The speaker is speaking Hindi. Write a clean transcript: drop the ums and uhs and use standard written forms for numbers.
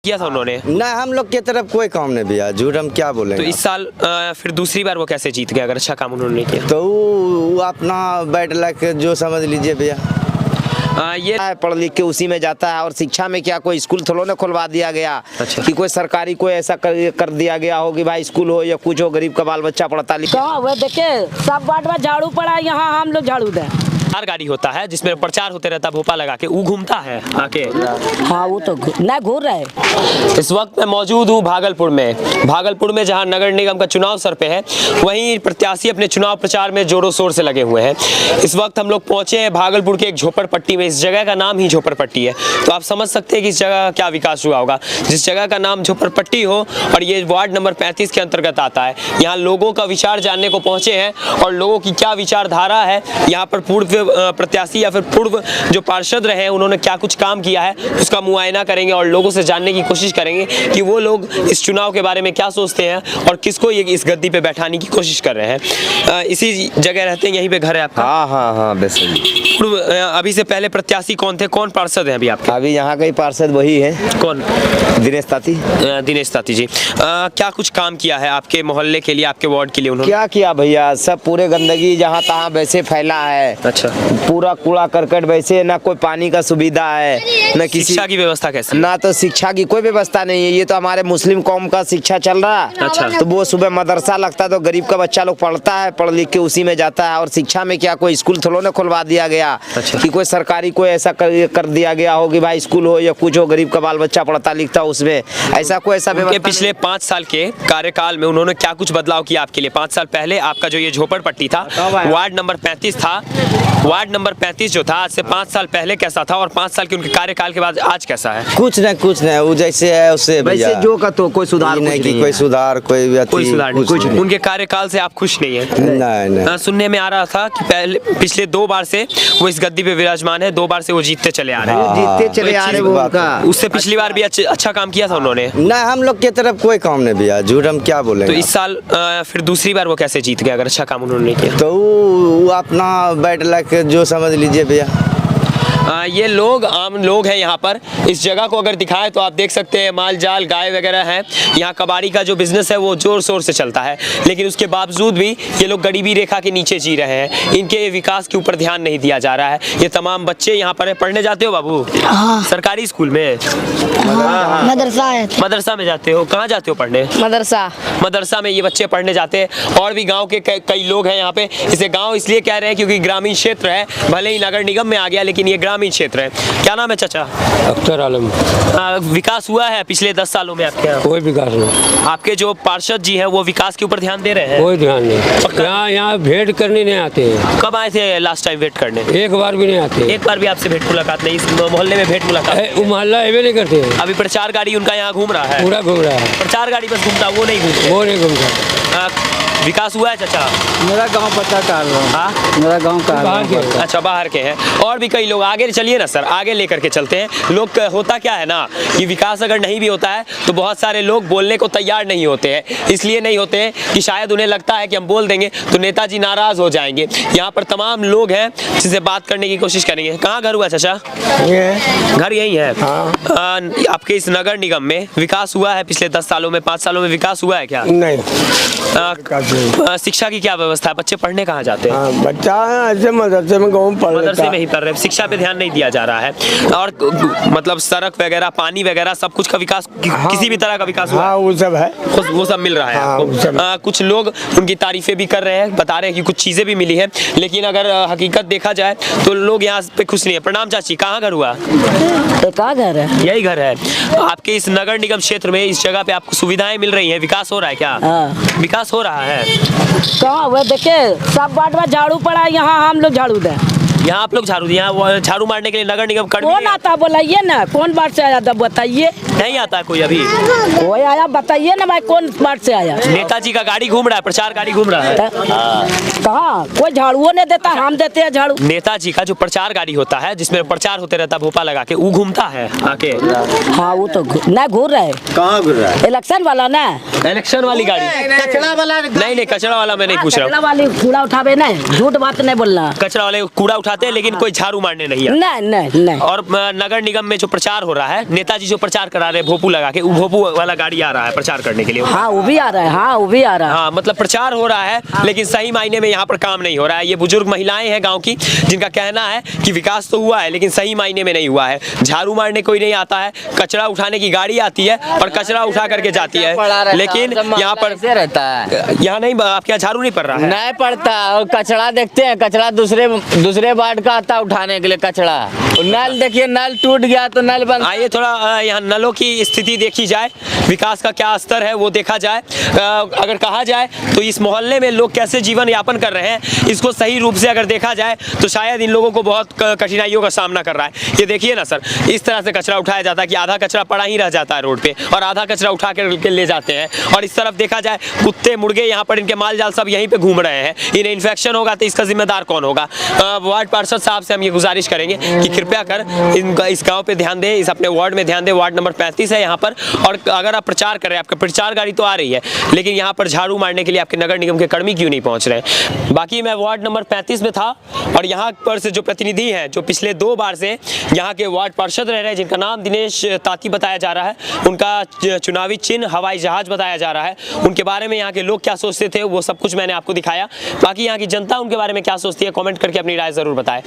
किया था उन्होंने? ना, हम लोग की तरफ कोई काम नहीं भैया, झूठ हम क्या बोले। तो इस साल फिर दूसरी बार वो कैसे जीत गए अगर अच्छा काम उन्होंने किया? तो वो अपना बैड लक जो समझ लीजिए भैया। ये पढ़ लिख के उसी में जाता है। और शिक्षा में क्या कोई स्कूल थोड़ा ना खुलवा दिया गया। अच्छा। कि कोई सरकारी कोई ऐसा कर दिया गया हो कि भाई स्कूल हो या कुछ हो, गरीब का बाल बच्चा पढ़ता लिखता। वो देखे सब बाट में झाड़ू पड़ा, यहाँ हम लोग झाड़ू दें। गाड़ी होता है जिसमें प्रचार होते रहता, भोपा लगा के वो घूमता है आके। हाँ वो तो न घूर रहे। इस वक्त मैं मौजूद हूँ भागलपुर में जहाँ नगर निगम का चुनाव सर पे है, वहीं प्रत्याशी अपने चुनाव प्रचार में जोरों शोर से लगे हुए हैं। इस वक्त हम लोग पहुंचे हैं भागलपुर के एक झोपड़पट्टी में। इस जगह का नाम ही झोपड़पट्टी है, तो आप समझ सकते हैं कि इस जगह का क्या विकास हुआ होगा। जिस जगह का नाम झोपड़पट्टी हो और ये वार्ड नंबर 35 के अंतर्गत आता है। यहाँ लोगों का विचार जानने को पहुंचे हैं और लोगों की क्या विचारधारा है, यहाँ पर पूर्व प्रत्याशी या फिर पूर्व जो पार्षद रहे हैं उन्होंने क्या कुछ काम किया है उसका मुआयना करेंगे और लोगों से जानने की कोशिश करेंगे कि वो लोग इस चुनाव के बारे में क्या सोचते हैं और किसको ये इस गद्दी पे बैठाने की कोशिश कर रहे हैं। इसी जगह रहते हैं, यहीं पे घर है आपका? हाँ पूर्व अभी से पहले प्रत्याशी कौन थे, कौन पार्षद हैं अभी आपके? अभी यहाँ का ही पार्षद वही है। कौन? दिनेश ताती जी। क्या कुछ काम किया है आपके मोहल्ले के लिए, आपके वार्ड के लिए उन्होंने? क्या किया भैया, सब पूरे गंदगी जहाँ तहाँ वैसे फैला है। अच्छा। पूरा कूड़ा करकट वैसे, ना कोई पानी का सुविधा है, ना किसी शिक्षा की व्यवस्था कैसी? ना तो शिक्षा की कोई व्यवस्था नहीं है। ये तो हमारे मुस्लिम कौम का शिक्षा चल रहा है। अच्छा। तो वो सुबह मदरसा लगता है तो गरीब का बच्चा लोग पढ़ता है, पढ़ लिख के उसी में जाता है। और शिक्षा में क्या कोई स्कूल थोड़ा ना खुलवा दिया गया। अच्छा। कि कोई सरकारी कोई ऐसा कर दिया गया हो कि भाई स्कूल हो या कुछ हो, गरीब का बाल बच्चा पढ़ता लिखता उसमें ऐसा कोई ऐसा व्यवस्था। पिछले 5 साल के कार्यकाल में उन्होंने क्या कुछ बदलाव किया आपके लिए? 5 साल पहले आपका जो ये झोपड़पट्टी था, वार्ड नंबर 35 था, वार्ड नंबर 35 जो था आज से 5 साल पहले कैसा था और 5 साल के उनके कार्यकाल के बाद आज कैसा है? कुछ नहीं, वो जैसे है उससे वैसे जो का तो कोई सुधार नहीं कि कोई सुधार कोई सुधार नहीं। उनके कार्यकाल से आप खुश नहीं है? नहीं। सुनने में आ रहा था कि पहले पिछले 2 बार से वो इस गद्दी पे विराजमान है, 2 बार से वो जीतते चले आ रहे हैं। जीतते चले आ रहे वो उनका। उससे पिछली बार भी अच्छा काम किया था उन्होंने? ना, हम लोग की तरफ कोई काम नहीं भैया, झूठ हम क्या बोले। तो इस साल फिर दूसरी बार वो कैसे जीत गए अगर अच्छा काम उन्होंने किया? तो वो अपना बैड लक जो समझ लीजिए भैया। ये लोग आम लोग हैं यहाँ पर। इस जगह को अगर दिखाएं तो आप देख सकते हैं माल जाल गाय वगैरह हैं। यहाँ कबाड़ी का जो बिजनेस है वो जोर शोर से चलता है, लेकिन उसके बावजूद भी ये लोग गरीबी रेखा के नीचे जी रहे हैं। इनके विकास के ऊपर ध्यान नहीं दिया जा रहा है। ये तमाम बच्चे यहाँ पर पढ़ने जाते हो बाबू? हाँ। सरकारी स्कूल में? मदरसा है। मदरसा में जाते हो? कहाँ जाते हो पढ़ने? मदरसा में ये बच्चे पढ़ने जाते हैं। और भी गाँव के कई लोग हैं यहाँ पे। इसे गाँव इसलिए कह रहे हैं क्योंकि ग्रामीण क्षेत्र है, भले ही नगर निगम में आ गया लेकिन ये ग्रामीण क्षेत्र है। क्या नाम है चाचा? अख्तर आलम। विकास हुआ है पिछले 10 सालों में आपके यहाँ? कोई विकास नहीं। आपके जो पार्षद जी हैं वो विकास के ऊपर ध्यान दे रहे हैं? कोई ध्यान नहीं। यहाँ भेंट करने नहीं आते हैं। कब आए थे लास्ट टाइम भेंट करने? एक बार भी नहीं आते। एक बार भी आपसे भेंट मुलाकात नहीं? इस मोहल्ले में भेंट मुलाकात? वो मोहल्ला एवे नहीं करते। अभी प्रचार गाड़ी उनका यहाँ घूम रहा है? पूरा घूम रहा है। प्रचार गाड़ी बस घूमता, वो नहीं घूमता। विकास हुआ है चाचा? मेरा गांव पता कर लो। हाँ, मेरा गांव का अच्छा, बाहर के हैं। और भी कई लोग, आगे चलिए ना सर, आगे लेकर के चलते हैं। लोग होता क्या है ना कि विकास अगर नहीं भी होता है तो बहुत सारे लोग बोलने को तैयार नहीं होते हैं। इसलिए नहीं होते हैं कि शायद उन्हें लगता है कि हम बोल देंगे तो नेताजी नाराज हो जाएंगे। यहाँ पर तमाम लोग हैं जिनसे बात करने की कोशिश करेंगे। कहाँ घर हुआ चाचा? घर यही है। आपके इस नगर निगम में विकास हुआ है पिछले 10 सालों में, 5 सालों में विकास हुआ है क्या? नहीं। शिक्षा की क्या व्यवस्था है? बच्चे पढ़ने कहाँ जाते हैं? बच्चा ऐसे मदरसे में गाँव पढ़ मदरसे में ही पढ़ रहे हैं। शिक्षा पे ध्यान नहीं दिया जा रहा है। और मतलब सड़क वगैरह, पानी वगैरह सब कुछ का विकास, किसी भी तरह का विकास हुआ? हाँ, वो सब है। वो सब मिल रहा है आपको? कुछ लोग उनकी तारीफें भी कर रहे हैं, बता रहे हैं कि कुछ चीजें भी मिली है, लेकिन अगर हकीकत देखा जाए तो लोग यहाँ पे खुश नहीं है। प्रणाम चाची, कहाँ घर हुआ? कहाँ घर है? यही घर है आपके इस नगर निगम क्षेत्र में। इस जगह पे आपको सुविधाएं मिल रही है, विकास हो रहा है क्या? विकास हो रहा है। कहाँ? वो देखे सब बाट में झाड़ू पड़ा, यहाँ हम लोग झाड़ू दें। यहाँ आप लोग झाड़ू दिए? यहाँ झाड़ू मारने के लिए नगर निगम कर्मी कौन आता बोलाइए ना, कौन बात से आया था बताइए? नहीं आता कोई अभी? कोई आया बताइए ना भाई, कौन बात से आया? नेताजी का गाड़ी घूम रहा है, प्रचार गाड़ी घूम रहा है। कहाँ? कोई झाड़ू नहीं देता, हम देते हैं झाड़ू। नेताजी का जो प्रचार गाड़ी होता है जिसमें प्रचार होते रहता, भोपा लगा के, वो घूमता है आके? हाँ वो तो न घूर रहे। कहाँ घूर रहा है? इलेक्शन वाला ना। इलेक्शन वाली गाड़ी कचरा वाला नहीं कचरा वाला मैं नहीं पूछ रहा हूँ। कचरा वाली कूड़ा उठावे ना, झूठ बात नहीं बोलना। कचरा वाले कूड़ा उठाते हैं लेकिन कोई झाड़ू मारने नहीं है। नहीं और नगर निगम में जो प्रचार हो रहा है, नेताजी जो प्रचार करा रहे हैं भोपू लगा के, वो भोपू वाला गाड़ी आ रहा है प्रचार करने के लिए। हाँ वो भी आ रहा है, हाँ वो भी आ रहा है। हाँ मतलब प्रचार हो रहा है लेकिन सही मायने में यहाँ पर काम नहीं हो रहा है। ये बुजुर्ग महिलाएं हैं गांव की, जिनका कहना है कि विकास तो हुआ है लेकिन सही मायने में नहीं हुआ है। झाड़ू मारने कोई नहीं आता है, कचरा उठाने की गाड़ी आती है और कचरा उठा करके जाती है, लेकिन यहाँ पर रहता है, यहाँ नहीं, आपके यहाँ झाड़ू नहीं पड़ रहा है। नहीं पड़ता। और कचरा देखते हैं, कचरा दूसरे वार्ड का आता उठाने के लिए कचरा। नल देखिए, नल टूट गया तो नल बंद। आइए थोड़ा यहाँ नलों की स्थिति देखी जाए, विकास का क्या स्तर है वो देखा जाए। अगर कहा जाए तो इस मोहल्ले में लोग कैसे जीवन यापन कर रहे हैं, इसको सही रूप से अगर देखा जाए तो शायद इन लोगों को बहुत कठिनाइयों का सामना कर रहा है। ये देखिए ना सर, इस तरह से कचरा उठाया जाता है कि आधा कचरा पड़ा ही रह जाता है रोड पे और आधा कचरा उठा के ले जाते हैं। और इस तरफ देखा जाए कुत्ते मुर्गे यहाँ पर इनके माल जाल सब यहीं पे घूम रहे हैं, इन्हें इन्फेक्शन होगा तो इसका जिम्मेदार कौन होगा। वार्ड पार्षद साहब से हम ये गुजारिश करेंगे कि कृपया कर इनका इस गांव पे ध्यान दें, इस अपने वार्ड में ध्यान दें। वार्ड नंबर 35 है यहाँ पर, और अगर आप प्रचार कर रहे हैं, आपका प्रचार गाड़ी तो आ रही है लेकिन यहाँ पर झाड़ू मारने के लिए आपके नगर निगम के कर्मी क्यों नहीं पहुँच रहे। बाकी मैं वार्ड नंबर 35 में था और यहाँ पर से जो प्रतिनिधि हैं, जो पिछले 2 बार से यहाँ के वार्ड पार्षद रह रहे हैं, जिनका नाम दिनेश ताती बताया जा रहा है, उनका चुनावी चिन्ह हवाई जहाज बताया जा रहा है, उनके बारे में यहाँ के लोग क्या सोचते थे वो सब कुछ मैंने आपको दिखाया। बाकी यहाँ की जनता उनके बारे में क्या सोचती है, कमेंट करके अपनी राय जरूर बताएं।